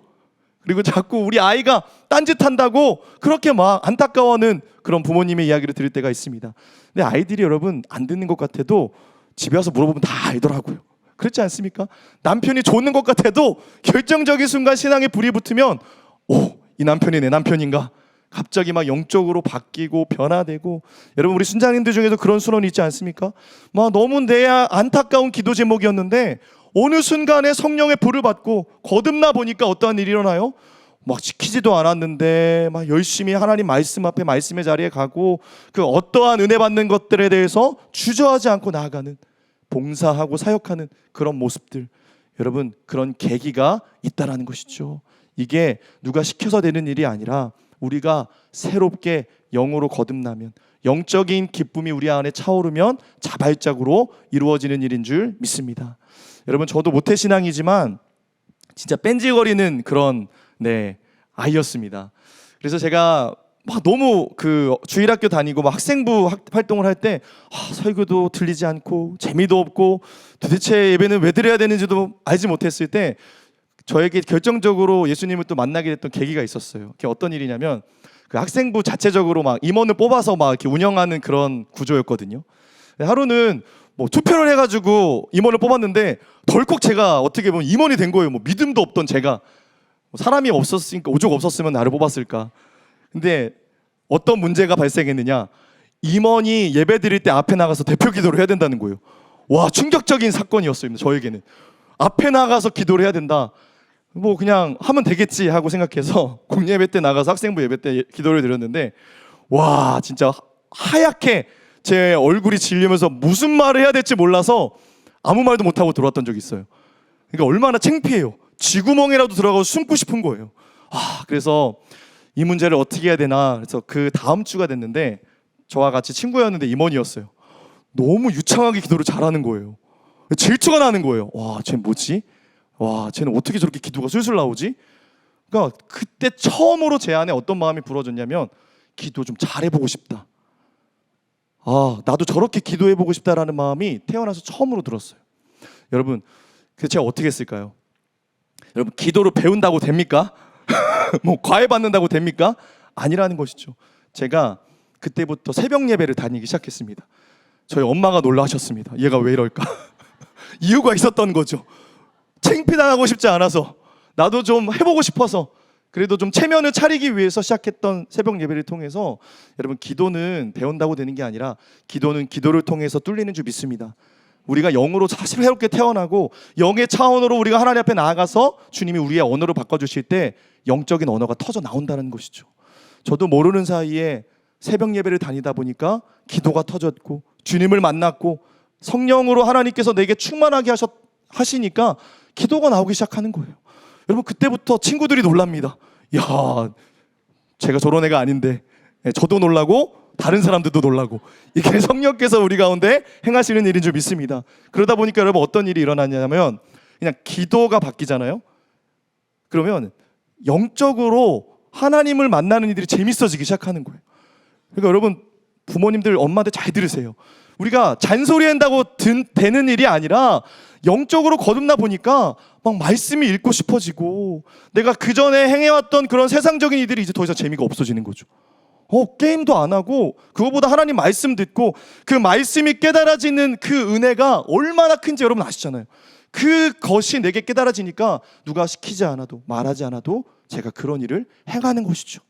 그리고 자꾸 우리 아이가 딴짓한다고 그렇게 안타까워하는 그런 부모님의 이야기를 들을 때가 있습니다. 근데 아이들이 여러분 안 듣는 것 같아도 집에 와서 물어보면 다 알더라고요. 그렇지 않습니까? 남편이 좋는 것 같아도 결정적인 순간 신앙에 불이 붙으면 이 남편이 내 남편인가? 갑자기 영적으로 바뀌고 변화되고, 여러분 우리 순장님들 중에도 그런 순원이 있지 않습니까? 너무 내 안타까운 기도 제목이었는데 어느 순간에 성령의 불을 받고 거듭나 보니까 어떠한 일이 일어나요? 막 지키지도 않았는데 막 열심히 하나님 말씀 앞에 말씀의 자리에 가고 그 어떠한 은혜 받는 것들에 대해서 주저하지 않고 나아가는, 봉사하고 사역하는 그런 모습들, 여러분 그런 계기가 있다라는 것이죠. 이게 누가 시켜서 되는 일이 아니라 우리가 새롭게 영으로 거듭나면, 영적인 기쁨이 우리 안에 차오르면 자발적으로 이루어지는 일인 줄 믿습니다. 여러분 저도 모태신앙이지만 진짜 뺀질거리는 그런 아이였습니다. 그래서 제가 막 너무 그 주일학교 다니고 막 학생부 활동을 할 때 설교도 들리지 않고 재미도 없고 도대체 예배는 왜 드려야 되는지도 알지 못했을 때 저에게 결정적으로 예수님을 또 만나게 됐던 계기가 있었어요. 그게 어떤 일이냐면 그 학생부 자체적으로 막 임원을 뽑아서 막 이렇게 운영하는 그런 구조였거든요. 하루는 뭐 투표를 해가지고 임원을 뽑았는데 덜컥 제가 어떻게 보면 임원이 된 거예요. 뭐 믿음도 없던 제가, 사람이 없었으니까, 오죽 없었으면 나를 뽑았을까. 근데 어떤 문제가 발생했느냐, 임원이 예배 드릴 때 앞에 나가서 대표 기도를 해야 된다는 거예요. 와, 충격적인 사건이었어요. 저에게는 앞에 나가서 기도를 해야 된다, 뭐 그냥 하면 되겠지 하고 생각해서 공예배 때 나가서 학생부 예배 때 기도를 드렸는데, 와 진짜 하얗게 제 얼굴이 질리면서 무슨 말을 해야 될지 몰라서 아무 말도 못하고 들어왔던 적이 있어요. 그러니까 얼마나 창피해요. 쥐구멍이라도 들어가서 숨고 싶은 거예요. 그래서 이 문제를 어떻게 해야 되나, 그래서 그 다음 주가 됐는데 저와 같이 친구였는데 임원이었어요. 너무 유창하게 기도를 잘하는 거예요. 질투가 나는 거예요. 와, 쟤 뭐지? 와, 쟤는 어떻게 저렇게 기도가 술술 나오지? 그러니까 그때 처음으로 제 안에 어떤 마음이 불어졌냐면, 기도 좀 잘해보고 싶다. 나도 저렇게 기도해보고 싶다라는 마음이 태어나서 처음으로 들었어요. 여러분, 그래서 제가 어떻게 했을까요? 여러분, 기도를 배운다고 됩니까? 뭐 과외 받는다고 됩니까? 아니라는 것이죠. 제가 그때부터 새벽 예배를 다니기 시작했습니다. 저희 엄마가 놀라셨습니다. 얘가 왜 이럴까? 이유가 있었던 거죠. 창피당하고 싶지 않아서, 나도 좀 해보고 싶어서, 그래도 좀 체면을 차리기 위해서 시작했던 새벽 예배를 통해서, 여러분 기도는 배운다고 되는 게 아니라 기도는 기도를 통해서 뚫리는 줄 믿습니다. 우리가 영으로 사실 새롭게 태어나고 영의 차원으로 우리가 하나님 앞에 나아가서 주님이 우리의 언어로 바꿔주실 때 영적인 언어가 터져 나온다는 것이죠. 저도 모르는 사이에 새벽 예배를 다니다 보니까 기도가 터졌고 주님을 만났고 성령으로 하나님께서 내게 충만하게 하시니까 기도가 나오기 시작하는 거예요. 여러분 그때부터 친구들이 놀랍니다. 야, 제가 저런 애가 아닌데. 저도 놀라고 다른 사람들도 놀라고, 이게 성령께서 우리 가운데 행하시는 일인 줄 믿습니다. 그러다 보니까 여러분 어떤 일이 일어나냐면, 그냥 기도가 바뀌잖아요. 그러면 영적으로 하나님을 만나는 일들이 재밌어지기 시작하는 거예요. 그러니까 여러분 부모님들, 엄마들 잘 들으세요. 우리가 잔소리한다고 되는 일이 아니라 영적으로 거듭나 보니까 막 말씀이 읽고 싶어지고, 내가 그 전에 행해왔던 그런 세상적인 일들이 이제 더 이상 재미가 없어지는 거죠. 게임도 안 하고 그거보다 하나님 말씀 듣고 그 말씀이 깨달아지는 그 은혜가 얼마나 큰지 여러분 아시잖아요. 그것이 내게 깨달아지니까 누가 시키지 않아도 말하지 않아도 제가 그런 일을 행하는 것이죠.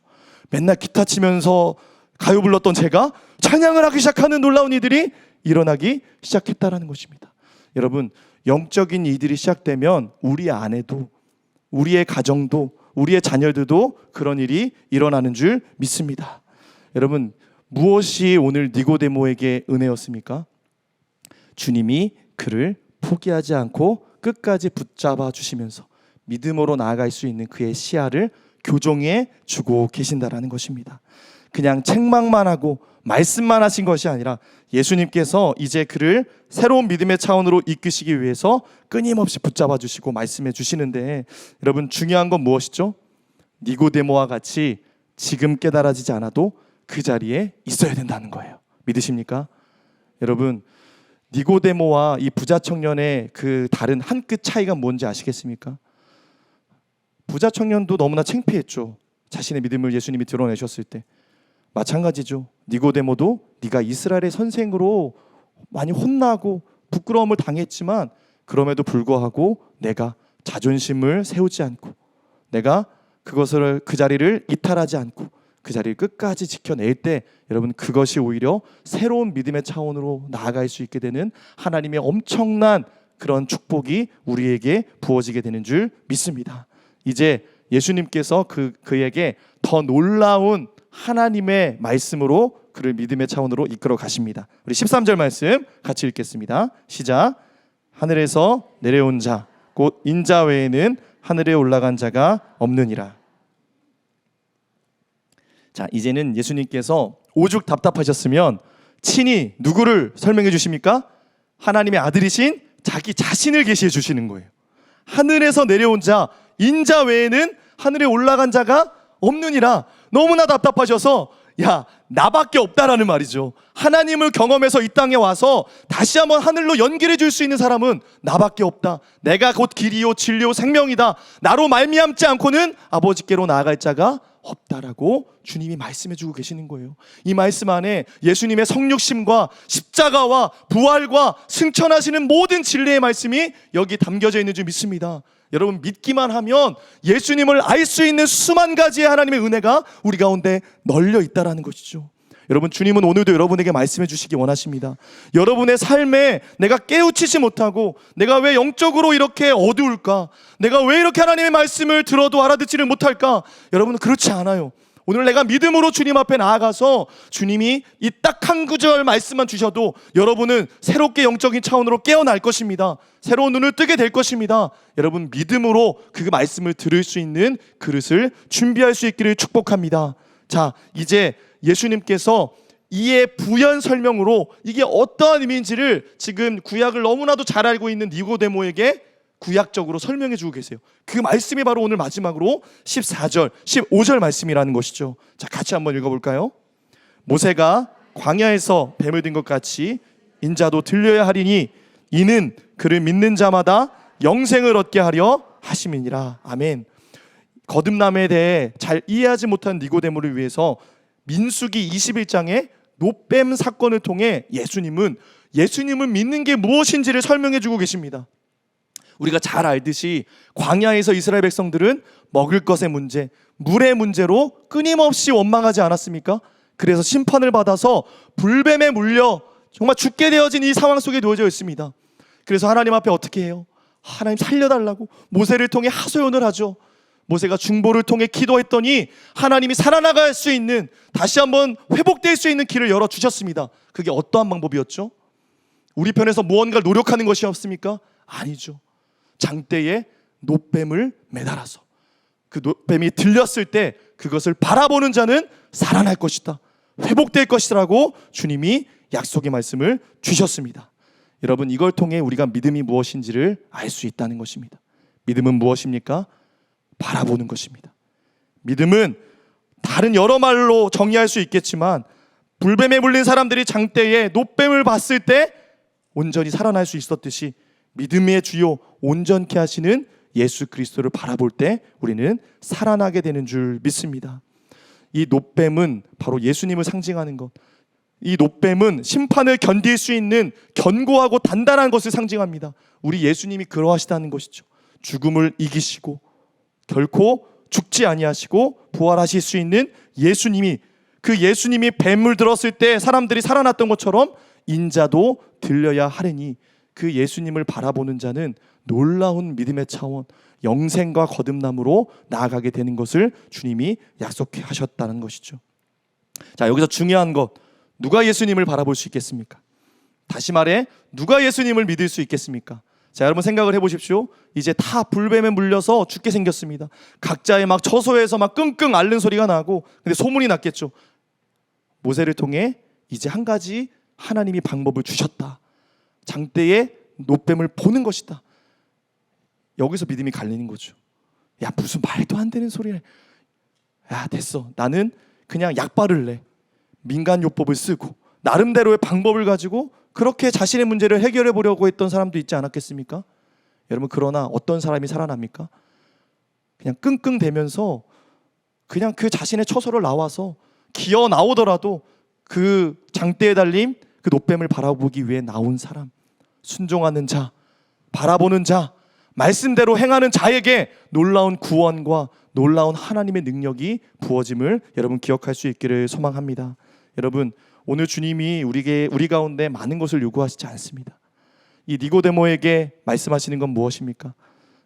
맨날 기타 치면서 가요 불렀던 제가 찬양을 하기 시작하는 놀라운 일들이 일어나기 시작했다라는 것입니다. 여러분 영적인 일들이 시작되면 우리 안에도, 우리의 가정도, 우리의 자녀들도 그런 일이 일어나는 줄 믿습니다. 여러분 무엇이 오늘 니고데모에게 은혜였습니까? 주님이 그를 포기하지 않고 끝까지 붙잡아 주시면서 믿음으로 나아갈 수 있는 그의 시야를 교정해 주고 계신다라는 것입니다. 그냥 책망만 하고 말씀만 하신 것이 아니라 예수님께서 이제 그를 새로운 믿음의 차원으로 이끄시기 위해서 끊임없이 붙잡아 주시고 말씀해 주시는데, 여러분 중요한 건 무엇이죠? 니고데모와 같이 지금 깨달아지지 않아도 그 자리에 있어야 된다는 거예요. 믿으십니까? 여러분 니고데모와 이 부자 청년의 그 다른 한 끗 차이가 뭔지 아시겠습니까? 부자 청년도 너무나 창피했죠. 자신의 믿음을 예수님이 드러내셨을 때. 마찬가지죠. 니고데모도 네가 이스라엘의 선생으로 많이 혼나고 부끄러움을 당했지만 그럼에도 불구하고 내가 자존심을 세우지 않고, 내가 그것을 그 자리를 이탈하지 않고 그 자리를 끝까지 지켜낼 때, 여러분 그것이 오히려 새로운 믿음의 차원으로 나아갈 수 있게 되는 하나님의 엄청난 그런 축복이 우리에게 부어지게 되는 줄 믿습니다. 이제 예수님께서 그에게 더 놀라운 하나님의 말씀으로 그를 믿음의 차원으로 이끌어 가십니다. 우리 13절 말씀 같이 읽겠습니다. 시작. 하늘에서 내려온 자 곧 인자 외에는 하늘에 올라간 자가 없느니라. 자, 이제는 예수님께서 오죽 답답하셨으면 친히 누구를 설명해 주십니까? 하나님의 아들이신 자기 자신을 계시해 주시는 거예요. 하늘에서 내려온 자 인자 외에는 하늘에 올라간 자가 없느니라. 너무나 답답하셔서 야, 나밖에 없다라는 말이죠. 하나님을 경험해서 이 땅에 와서 다시 한번 하늘로 연결해 줄 수 있는 사람은 나밖에 없다. 내가 곧 길이요 진리요 생명이다. 나로 말미암지 않고는 아버지께로 나아갈 자가 없다라고 주님이 말씀해 주고 계시는 거예요. 이 말씀 안에 예수님의 성육심과 십자가와 부활과 승천하시는 모든 진리의 말씀이 여기 담겨져 있는 줄 믿습니다. 여러분, 믿기만 하면 예수님을 알 수 있는 수만 가지의 하나님의 은혜가 우리 가운데 널려 있다라는 것이죠. 여러분, 주님은 오늘도 여러분에게 말씀해 주시기 원하십니다. 여러분의 삶에 내가 깨우치지 못하고 내가 왜 영적으로 이렇게 어두울까? 내가 왜 이렇게 하나님의 말씀을 들어도 알아듣지를 못할까? 여러분은 그렇지 않아요. 오늘 내가 믿음으로 주님 앞에 나아가서 주님이 이 딱 한 구절 말씀만 주셔도 여러분은 새롭게 영적인 차원으로 깨어날 것입니다. 새로운 눈을 뜨게 될 것입니다. 여러분, 믿음으로 그 말씀을 들을 수 있는 그릇을 준비할 수 있기를 축복합니다. 자, 이제 예수님께서 이의 부연 설명으로 이게 어떠한 의미인지를 지금 구약을 너무나도 잘 알고 있는 니고데모에게 구약적으로 설명해 주고 계세요. 그 말씀이 바로 오늘 마지막으로 14절, 15절 말씀이라는 것이죠. 자, 같이 한번 읽어볼까요? 모세가 광야에서 뱀을 든 것 같이 인자도 들려야 하리니 이는 그를 믿는 자마다 영생을 얻게 하려 하심이니라. 아멘. 거듭남에 대해 잘 이해하지 못한 니고데모를 위해서 민수기 21장의 노뱀 사건을 통해 예수님을 믿는 게 무엇인지를 설명해 주고 계십니다. 우리가 잘 알듯이 광야에서 이스라엘 백성들은 먹을 것의 문제, 물의 문제로 끊임없이 원망하지 않았습니까? 그래서 심판을 받아서 불뱀에 물려 정말 죽게 되어진 이 상황 속에 놓여져 있습니다. 그래서 하나님 앞에 어떻게 해요? 하나님 살려달라고 모세를 통해 하소연을 하죠. 모세가 중보를 통해 기도했더니 하나님이 살아나갈 수 있는, 다시 한번 회복될 수 있는 길을 열어주셨습니다. 그게 어떠한 방법이었죠? 우리 편에서 무언가를 노력하는 것이 없습니까? 아니죠. 장대에 노뱀을 매달아서 그 노뱀이 들렸을 때 그것을 바라보는 자는 살아날 것이다, 회복될 것이라고 주님이 약속의 말씀을 주셨습니다. 여러분, 이걸 통해 우리가 믿음이 무엇인지를 알 수 있다는 것입니다. 믿음은 무엇입니까? 바라보는 것입니다. 믿음은 다른 여러 말로 정의할 수 있겠지만 불뱀에 물린 사람들이 장대에 노뱀을 봤을 때 온전히 살아날 수 있었듯이 믿음의 주요 온전케 하시는 예수 그리스도를 바라볼 때 우리는 살아나게 되는 줄 믿습니다. 이 노뱀은 바로 예수님을 상징하는 것, 이 노뱀은 심판을 견딜 수 있는 견고하고 단단한 것을 상징합니다. 우리 예수님이 그러하시다는 것이죠. 죽음을 이기시고 결코 죽지 아니하시고 부활하실 수 있는 예수님이, 그 예수님이 뱀을 들었을 때 사람들이 살아났던 것처럼 인자도 들려야 하리니 그 예수님을 바라보는 자는 놀라운 믿음의 차원, 영생과 거듭남으로 나아가게 되는 것을 주님이 약속하셨다는 것이죠. 자, 여기서 중요한 것, 누가 예수님을 바라볼 수 있겠습니까? 다시 말해, 누가 예수님을 믿을 수 있겠습니까? 자, 여러분 생각을 해보십시오. 이제 다 불뱀에 물려서 죽게 생겼습니다. 각자의 막 처소에서 막 끙끙 앓는 소리가 나고, 근데 소문이 났겠죠. 모세를 통해 이제 한 가지 하나님이 방법을 주셨다. 장대에 노뱀을 보는 것이다. 여기서 믿음이 갈리는 거죠. 야, 무슨 말도 안 되는 소리를. 야, 됐어. 나는 그냥 약 바를래. 민간요법을 쓰고 나름대로의 방법을 가지고 그렇게 자신의 문제를 해결해 보려고 했던 사람도 있지 않았겠습니까? 여러분, 그러나 어떤 사람이 살아납니까? 그냥 끙끙대면서 그냥 그 자신의 처소를 나와서 기어 나오더라도 그 장대에 달린 그 노뱀을 바라보기 위해 나온 사람, 순종하는 자, 바라보는 자, 말씀대로 행하는 자에게 놀라운 구원과 놀라운 하나님의 능력이 부어짐을 여러분 기억할 수 있기를 소망합니다. 여러분, 오늘 주님이 우리 가운데 많은 것을 요구하시지 않습니다. 이 니고데모에게 말씀하시는 건 무엇입니까?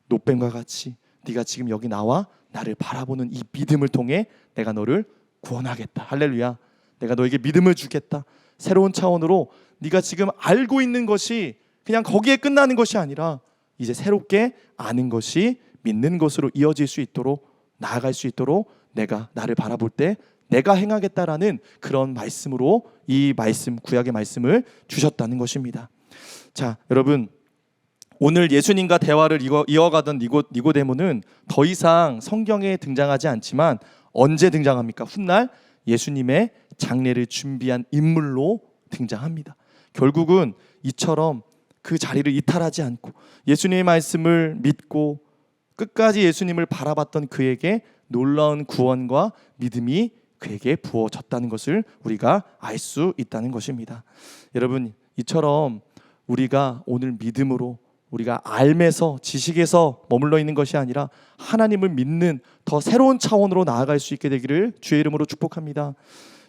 노뱀과 같이 네가 지금 여기 나와 나를 바라보는 이 믿음을 통해 내가 너를 구원하겠다. 할렐루야. 내가 너에게 믿음을 주겠다. 새로운 차원으로 네가 지금 알고 있는 것이 그냥 거기에 끝나는 것이 아니라 이제 새롭게 아는 것이 믿는 것으로 이어질 수 있도록, 나아갈 수 있도록 내가 나를 바라볼 때 내가 행하겠다라는 그런 말씀으로 이 말씀, 구약의 말씀을 주셨다는 것입니다. 자, 여러분, 오늘 예수님과 대화를 이어가던 니고데모는 더 이상 성경에 등장하지 않지만 언제 등장합니까? 훗날 예수님의 장례를 준비한 인물로 등장합니다. 결국은 이처럼 그 자리를 이탈하지 않고 예수님의 말씀을 믿고 끝까지 예수님을 바라봤던 그에게 놀라운 구원과 믿음이 그에게 부어졌다는 것을 우리가 알 수 있다는 것입니다. 여러분, 이처럼 우리가 오늘 믿음으로 우리가 알면서 지식에서 머물러 있는 것이 아니라 하나님을 믿는 더 새로운 차원으로 나아갈 수 있게 되기를 주의 이름으로 축복합니다.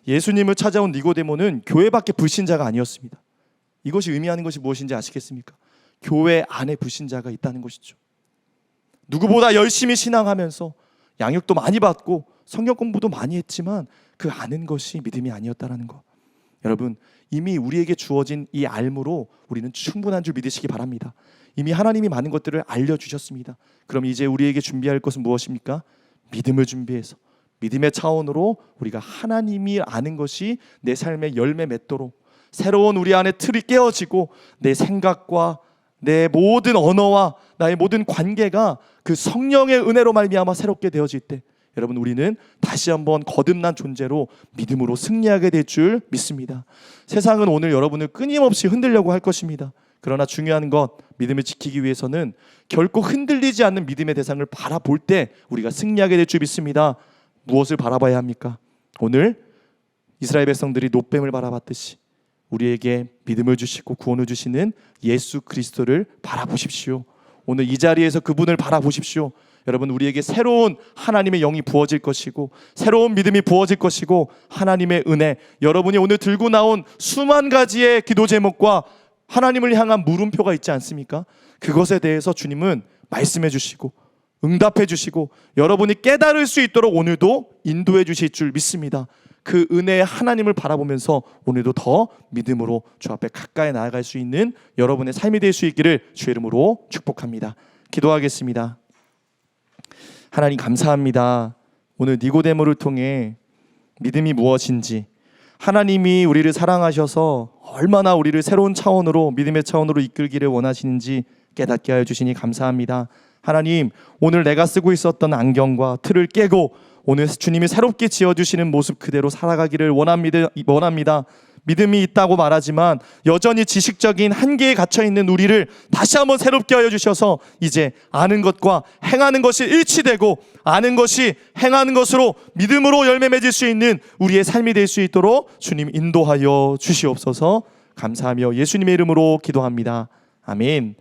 예수님을 찾아온 니고데모는 교회 밖의 불신자가 아니었습니다. 이것이 의미하는 것이 무엇인지 아시겠습니까? 교회 안에 불신자가 있다는 것이죠. 누구보다 열심히 신앙하면서 양육도 많이 받고 성경 공부도 많이 했지만 그 아는 것이 믿음이 아니었다라는 것. 여러분, 이미 우리에게 주어진 이 알므로 우리는 충분한 줄 믿으시기 바랍니다. 이미 하나님이 많은 것들을 알려주셨습니다. 그럼 이제 우리에게 준비할 것은 무엇입니까? 믿음을 준비해서 믿음의 차원으로 우리가 하나님이 아는 것이 내 삶의 열매 맺도록 새로운 우리 안에 틀이 깨어지고 내 생각과 내 모든 언어와 나의 모든 관계가 그 성령의 은혜로 말미암아 새롭게 되어질 때 여러분, 우리는 다시 한번 거듭난 존재로 믿음으로 승리하게 될 줄 믿습니다. 세상은 오늘 여러분을 끊임없이 흔들려고 할 것입니다. 그러나 중요한 것, 믿음을 지키기 위해서는 결코 흔들리지 않는 믿음의 대상을 바라볼 때 우리가 승리하게 될 줄 믿습니다. 무엇을 바라봐야 합니까? 오늘 이스라엘 백성들이 놋뱀을 바라봤듯이 우리에게 믿음을 주시고 구원을 주시는 예수 그리스도를 바라보십시오. 오늘 이 자리에서 그분을 바라보십시오. 여러분, 우리에게 새로운 하나님의 영이 부어질 것이고 새로운 믿음이 부어질 것이고 하나님의 은혜, 여러분이 오늘 들고 나온 수만 가지의 기도 제목과 하나님을 향한 물음표가 있지 않습니까? 그것에 대해서 주님은 말씀해 주시고 응답해 주시고 여러분이 깨달을 수 있도록 오늘도 인도해 주실 줄 믿습니다. 그 은혜의 하나님을 바라보면서 오늘도 더 믿음으로 주 앞에 가까이 나아갈 수 있는 여러분의 삶이 될 수 있기를 주의 이름으로 축복합니다. 기도하겠습니다. 하나님, 감사합니다. 오늘 니고데모를 통해 믿음이 무엇인지, 하나님이 우리를 사랑하셔서 얼마나 우리를 새로운 차원으로, 믿음의 차원으로 이끌기를 원하시는지 깨닫게 하여 주시니 감사합니다. 하나님, 오늘 내가 쓰고 있었던 안경과 틀을 깨고 오늘 주님이 새롭게 지어주시는 모습 그대로 살아가기를 원합니다. 믿음이 있다고 말하지만 여전히 지식적인 한계에 갇혀있는 우리를 다시 한번 새롭게 하여 주셔서 이제 아는 것과 행하는 것이 일치되고 아는 것이 행하는 것으로 믿음으로 열매 맺을 수 있는 우리의 삶이 될 수 있도록 주님 인도하여 주시옵소서. 감사하며 예수님의 이름으로 기도합니다. 아멘.